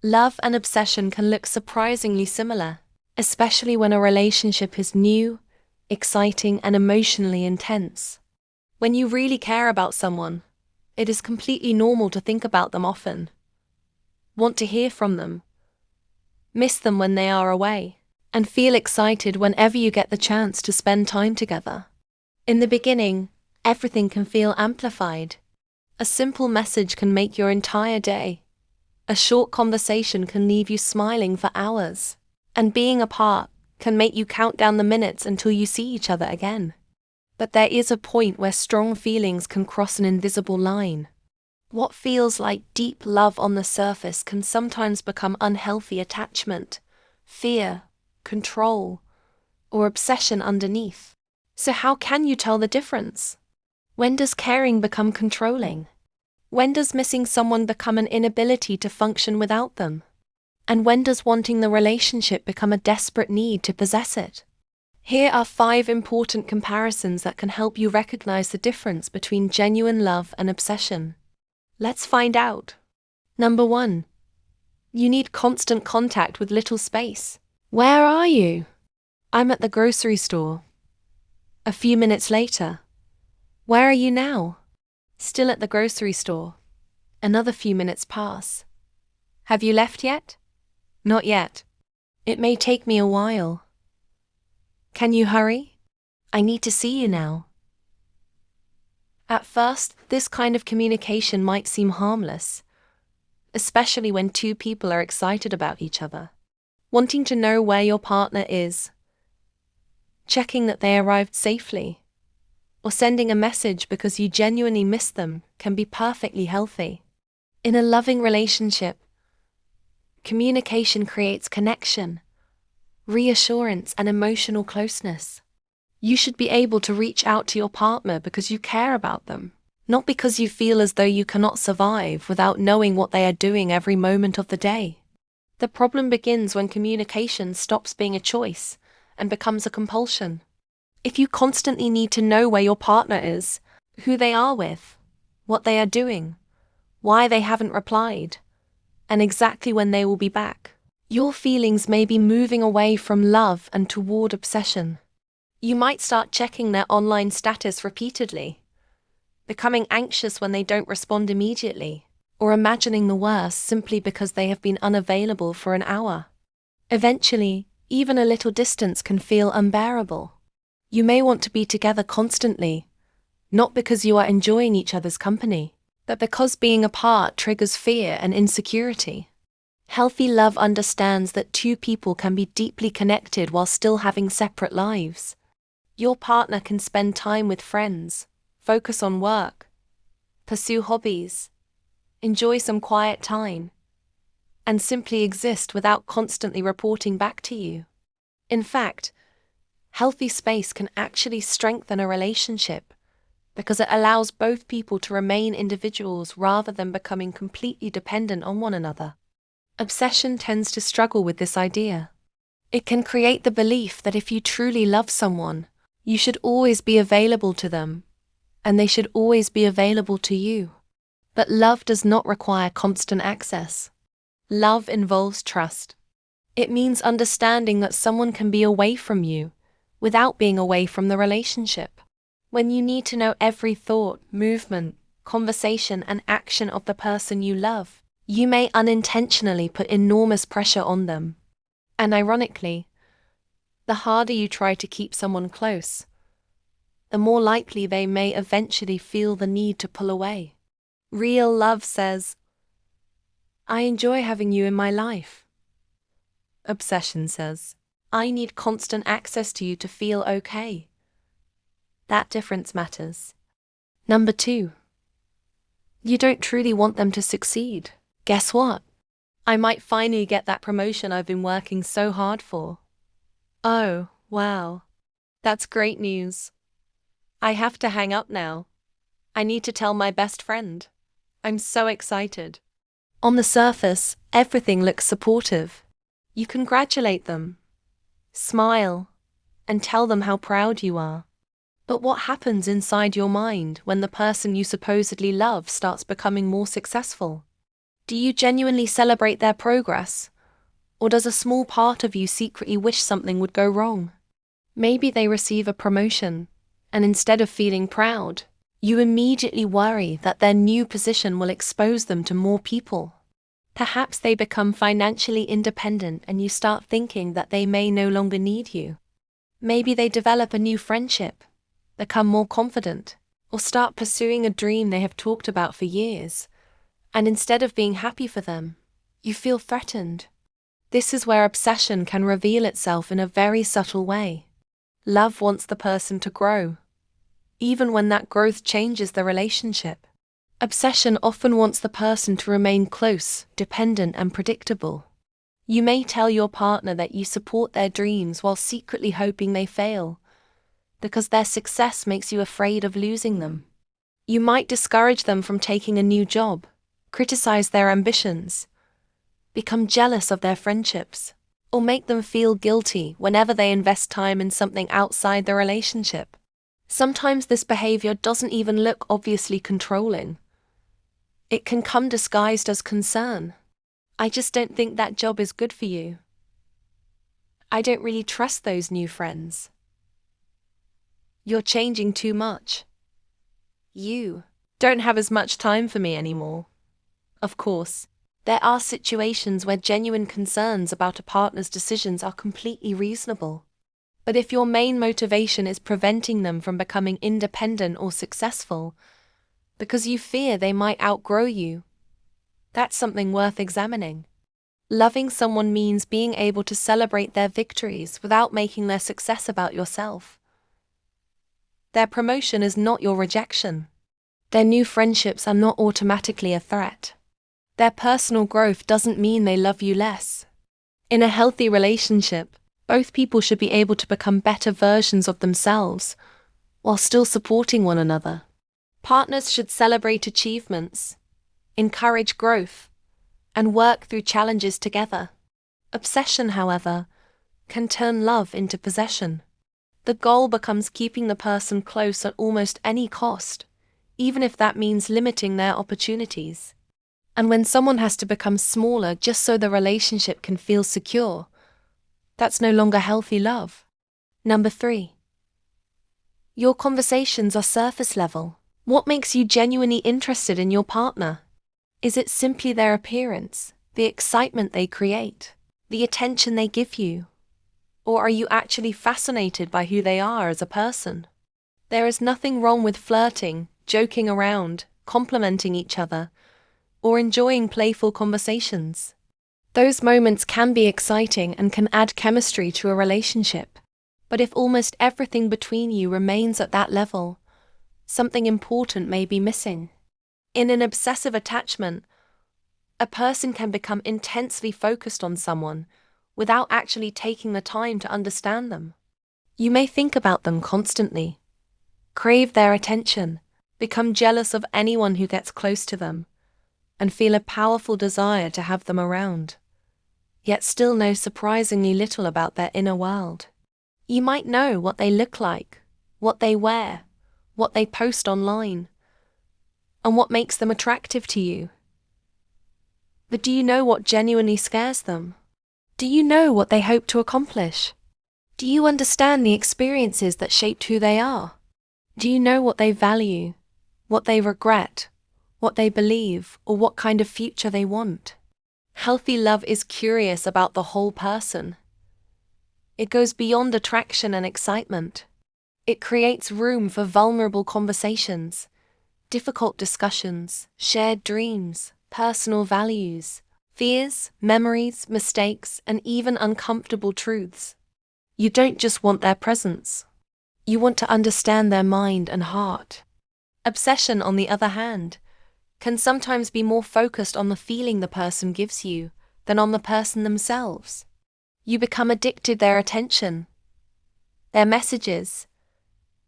Love and obsession can look surprisingly similar, especially when a relationship is new, exciting, and emotionally intense. When you really care about someone, it is completely normal to think about them often, want to hear from them, miss them when they are away, and feel excited whenever you get the chance to spend time together. In the beginning, everything can feel amplified. A simple message can make your entire day. A short conversation can leave you smiling for hours. And being apart can make you count down the minutes until you see each other again. But there is a point where strong feelings can cross an invisible line. What feels like deep love on the surface can sometimes become unhealthy attachment, fear, control, or obsession underneath. So how can you tell the difference? When does caring become controlling? When does missing someone become an inability to function without them? And when does wanting the relationship become a desperate need to possess it? Here are 5 important comparisons that can help you recognize the difference between genuine love and obsession. Let's find out. Number 1. You need constant contact with little space. Where are you? I'm at the grocery store. A few minutes later. Where are you now? Still at the grocery store. Another few minutes pass. Have you left yet? Not yet. It may take me a while. Can you hurry? I need to see you now. At first, this kind of communication might seem harmless, especially when 2 people are excited about each other. Wanting to know where your partner is, checking that they arrived safely, or sending a message because you genuinely miss them can be perfectly healthy. In a loving relationship, communication creates connection, reassurance, and emotional closeness. You should be able to reach out to your partner because you care about them, not because you feel as though you cannot survive without knowing what they are doing every moment of the day. The problem begins when communication stops being a choice and becomes a compulsion. If you constantly need to know where your partner is, who they are with, what they are doing, why they haven't replied, and exactly when they will be back, your feelings may be moving away from love and toward obsession. You might start checking their online status repeatedly, becoming anxious when they don't respond immediately, or imagining the worst simply because they have been unavailable for an hour. Eventually, even a little distance can feel unbearable. You may want to be together constantly, not because you are enjoying each other's company, but because being apart triggers fear and insecurity. Healthy love understands that 2 people can be deeply connected while still having separate lives. Your partner can spend time with friends, focus on work, pursue hobbies, enjoy some quiet time, and simply exist without constantly reporting back to you. In fact, healthy space can actually strengthen a relationship because it allows both people to remain individuals rather than becoming completely dependent on one another. Obsession tends to struggle with this idea. It can create the belief that if you truly love someone, you should always be available to them, and they should always be available to you. But love does not require constant access. Love involves trust. It means understanding that someone can be away from you without being away from the relationship. When you need to know every thought, movement, conversation, and action of the person you love, you may unintentionally put enormous pressure on them. And ironically, the harder you try to keep someone close, the more likely they may eventually feel the need to pull away. Real love says, I enjoy having you in my life. Obsession says, I need constant access to you to feel okay. That difference matters. Number 2. You don't truly want them to succeed. Guess what? I might finally get that promotion I've been working so hard for. Oh, wow. That's great news. I have to hang up now. I need to tell my best friend. I'm so excited. On the surface, everything looks supportive. You congratulate them, smile, and tell them how proud you are. But what happens inside your mind when the person you supposedly love starts becoming more successful? Do you genuinely celebrate their progress? Or does a small part of you secretly wish something would go wrong? Maybe they receive a promotion, and instead of feeling proud, you immediately worry that their new position will expose them to more people. Perhaps they become financially independent and you start thinking that they may no longer need you. Maybe they develop a new friendship, become more confident, or start pursuing a dream they have talked about for years, and instead of being happy for them, you feel threatened. This is where obsession can reveal itself in a very subtle way. Love wants the person to grow, even when that growth changes the relationship. Obsession often wants the person to remain close, dependent, and predictable. You may tell your partner that you support their dreams while secretly hoping they fail, because their success makes you afraid of losing them. You might discourage them from taking a new job, criticize their ambitions, become jealous of their friendships, or make them feel guilty whenever they invest time in something outside the relationship. Sometimes this behavior doesn't even look obviously controlling. It can come disguised as concern. I just don't think that job is good for you. I don't really trust those new friends. You're changing too much. You don't have as much time for me anymore. Of course, there are situations where genuine concerns about a partner's decisions are completely reasonable. But if your main motivation is preventing them from becoming independent or successful, because you fear they might outgrow you, that's something worth examining. Loving someone means being able to celebrate their victories without making their success about yourself. Their promotion is not your rejection. Their new friendships are not automatically a threat. Their personal growth doesn't mean they love you less. In a healthy relationship, both people should be able to become better versions of themselves, while still supporting one another. Partners should celebrate achievements, encourage growth, and work through challenges together. Obsession, however, can turn love into possession. The goal becomes keeping the person close at almost any cost, even if that means limiting their opportunities. And when someone has to become smaller just so the relationship can feel secure, that's no longer healthy love. Number 3. Your conversations are surface level. What makes you genuinely interested in your partner? Is it simply their appearance, the excitement they create, the attention they give you? Or are you actually fascinated by who they are as a person? There is nothing wrong with flirting, joking around, complimenting each other, or enjoying playful conversations. Those moments can be exciting and can add chemistry to a relationship. But if almost everything between you remains at that level, something important may be missing. In an obsessive attachment, a person can become intensely focused on someone without actually taking the time to understand them. You may think about them constantly, crave their attention, become jealous of anyone who gets close to them, and feel a powerful desire to have them around, yet still know surprisingly little about their inner world. You might know what they look like, what they wear, what they post online, and what makes them attractive to you. But do you know what genuinely scares them? Do you know what they hope to accomplish? Do you understand the experiences that shaped who they are? Do you know what they value, what they regret, what they believe, or what kind of future they want? Healthy love is curious about the whole person. It goes beyond attraction and excitement. It creates room for vulnerable conversations, difficult discussions, shared dreams, personal values, fears, memories, mistakes, and even uncomfortable truths. You don't just want their presence. You want to understand their mind and heart. Obsession, on the other hand, can sometimes be more focused on the feeling the person gives you than on the person themselves. You become addicted to their attention, their messages,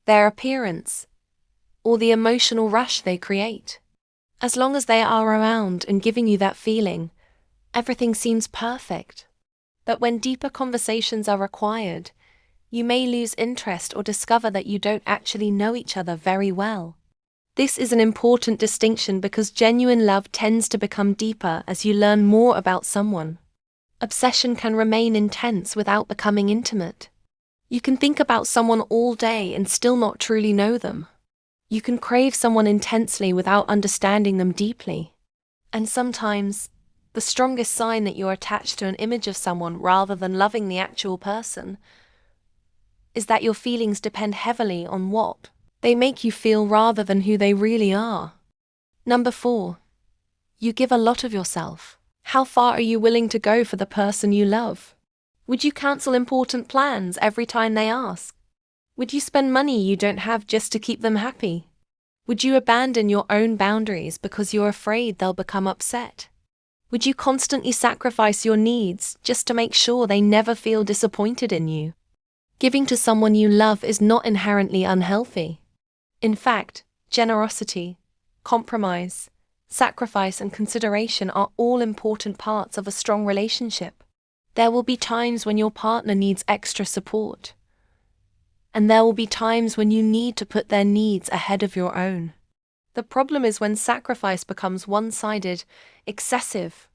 their appearance, or the emotional rush they create. As long as they are around and giving you that feeling, everything seems perfect. But when deeper conversations are required, you may lose interest or discover that you don't actually know each other very well. This is an important distinction because genuine love tends to become deeper as you learn more about someone. Obsession can remain intense without becoming intimate. You can think about someone all day and still not truly know them. You can crave someone intensely without understanding them deeply. And sometimes, the strongest sign that you're attached to an image of someone rather than loving the actual person is that your feelings depend heavily on what they make you feel rather than who they really are. Number 4. You give a lot of yourself. How far are you willing to go for the person you love? Would you cancel important plans every time they ask? Would you spend money you don't have just to keep them happy? Would you abandon your own boundaries because you're afraid they'll become upset? Would you constantly sacrifice your needs just to make sure they never feel disappointed in you? Giving to someone you love is not inherently unhealthy. In fact, generosity, compromise, sacrifice, and consideration are all important parts of a strong relationship. There will be times when your partner needs extra support, and there will be times when you need to put their needs ahead of your own. The problem is when sacrifice becomes one-sided, excessive,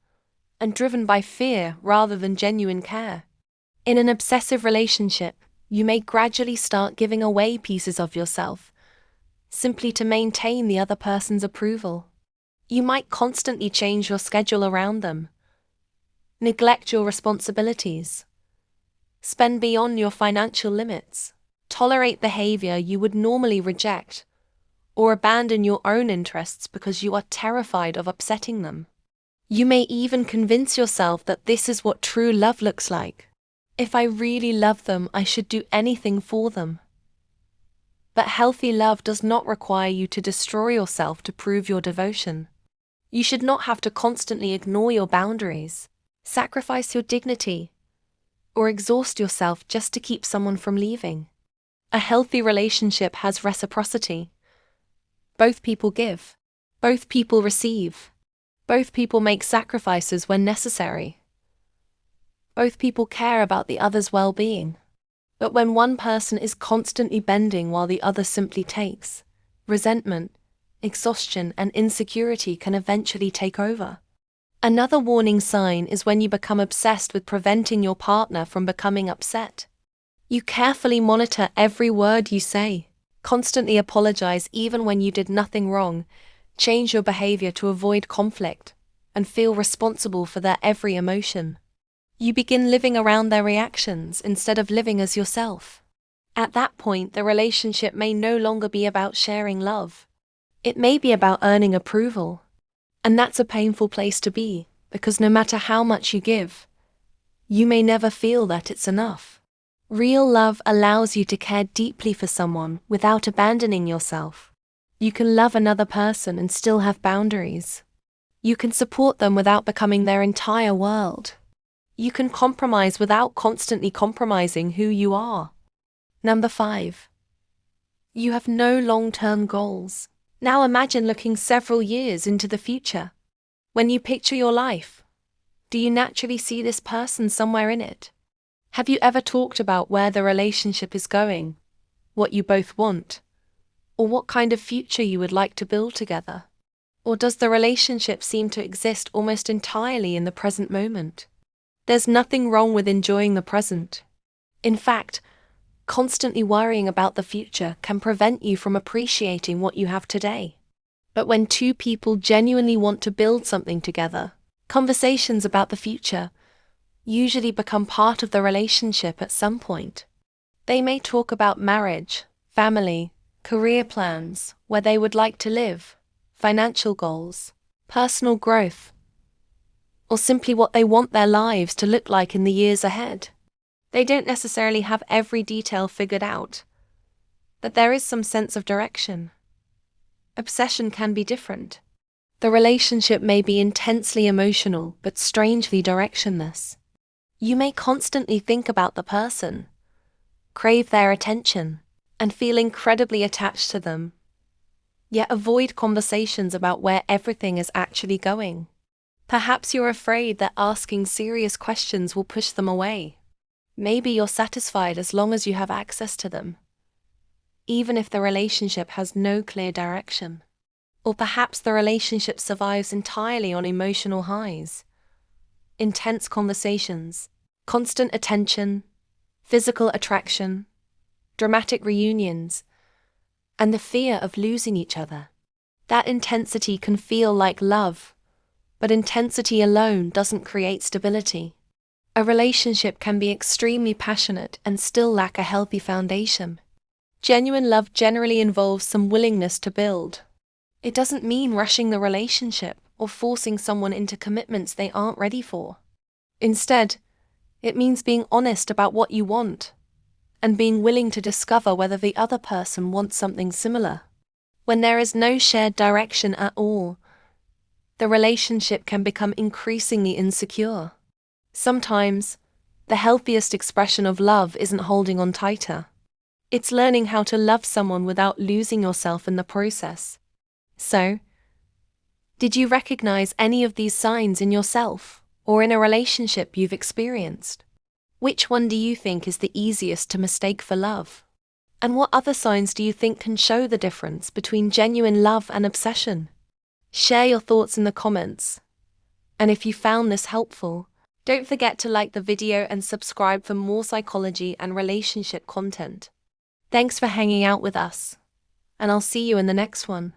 and driven by fear rather than genuine care. In an obsessive relationship, you may gradually start giving away pieces of yourself, simply to maintain the other person's approval. You might constantly change your schedule around them, neglect your responsibilities, spend beyond your financial limits, tolerate behavior you would normally reject, or abandon your own interests because you are terrified of upsetting them. You may even convince yourself that this is what true love looks like. If I really love them, I should do anything for them. But healthy love does not require you to destroy yourself to prove your devotion. You should not have to constantly ignore your boundaries, sacrifice your dignity, or exhaust yourself just to keep someone from leaving. A healthy relationship has reciprocity. Both people give. Both people receive. Both people make sacrifices when necessary. Both people care about the other's well-being. But when one person is constantly bending while the other simply takes, resentment, exhaustion, and insecurity can eventually take over. Another warning sign is when you become obsessed with preventing your partner from becoming upset. You carefully monitor every word you say, constantly apologize even when you did nothing wrong, change your behavior to avoid conflict, and feel responsible for their every emotion. You begin living around their reactions instead of living as yourself. At that point, the relationship may no longer be about sharing love. It may be about earning approval. And that's a painful place to be, because no matter how much you give, you may never feel that it's enough. Real love allows you to care deeply for someone without abandoning yourself. You can love another person and still have boundaries. You can support them without becoming their entire world. You can compromise without constantly compromising who you are. Number 5. You have no long-term goals. Now imagine looking several years into the future. When you picture your life, do you naturally see this person somewhere in it? Have you ever talked about where the relationship is going, what you both want, or what kind of future you would like to build together? Or does the relationship seem to exist almost entirely in the present moment? There's nothing wrong with enjoying the present. In fact, constantly worrying about the future can prevent you from appreciating what you have today. But when two people genuinely want to build something together, conversations about the future usually become part of the relationship at some point. They may talk about marriage, family, career plans, where they would like to live, financial goals, personal growth, or simply what they want their lives to look like in the years ahead. They don't necessarily have every detail figured out, but there is some sense of direction. Obsession can be different. The relationship may be intensely emotional but strangely directionless. You may constantly think about the person, crave their attention, and feel incredibly attached to them, yet avoid conversations about where everything is actually going. Perhaps you're afraid that asking serious questions will push them away. Maybe you're satisfied as long as you have access to them, even if the relationship has no clear direction. Or perhaps the relationship survives entirely on emotional highs, intense conversations, constant attention, physical attraction, dramatic reunions, and the fear of losing each other. That intensity can feel like love, but intensity alone doesn't create stability. A relationship can be extremely passionate and still lack a healthy foundation. Genuine love generally involves some willingness to build. It doesn't mean rushing the relationship or forcing someone into commitments they aren't ready for. Instead, it means being honest about what you want and being willing to discover whether the other person wants something similar. When there is no shared direction at all, the relationship can become increasingly insecure. Sometimes, the healthiest expression of love isn't holding on tighter. It's learning how to love someone without losing yourself in the process. So, did you recognize any of these signs in yourself or in a relationship you've experienced? Which one do you think is the easiest to mistake for love? And what other signs do you think can show the difference between genuine love and obsession? Share your thoughts in the comments. And if you found this helpful, don't forget to like the video and subscribe for more psychology and relationship content. Thanks for hanging out with us, and I'll see you in the next one.